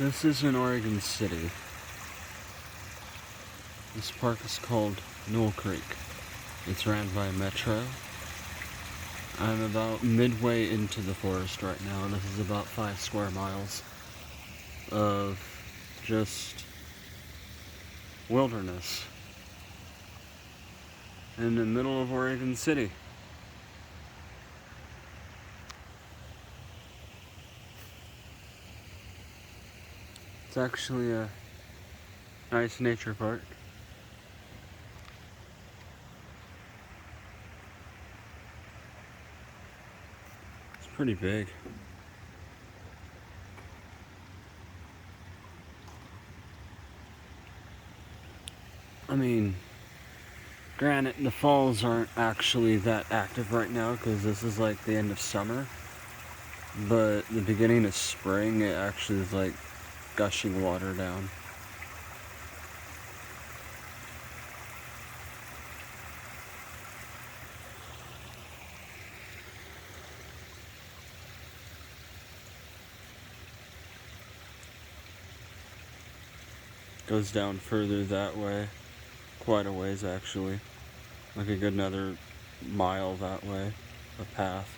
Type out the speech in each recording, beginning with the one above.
This is in Oregon City. This park is called Newell Creek. It's ran by Metro. I'm about midway into the forest right now, and this is about 5 square miles of just wilderness in the middle of Oregon City. It's actually a nice nature park. It's pretty big. I mean, granted, the falls aren't actually that active right now because this is like the end of summer, but the beginning of spring, it actually is like gushing water down. Goes down further that way, quite a ways actually, like a good another mile that way, a path.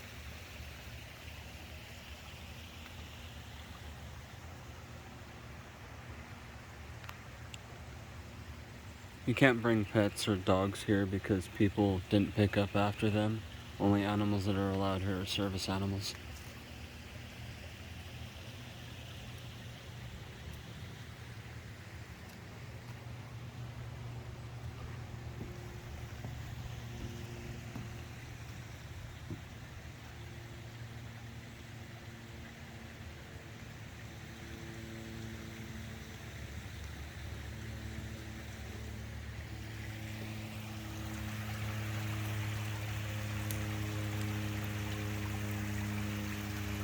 You can't bring pets or dogs here because people didn't pick up after them. Only animals that are allowed here are service animals.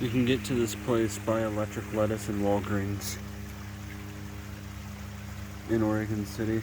You can get to this place by Electric Lettuce and Walgreens in Oregon City.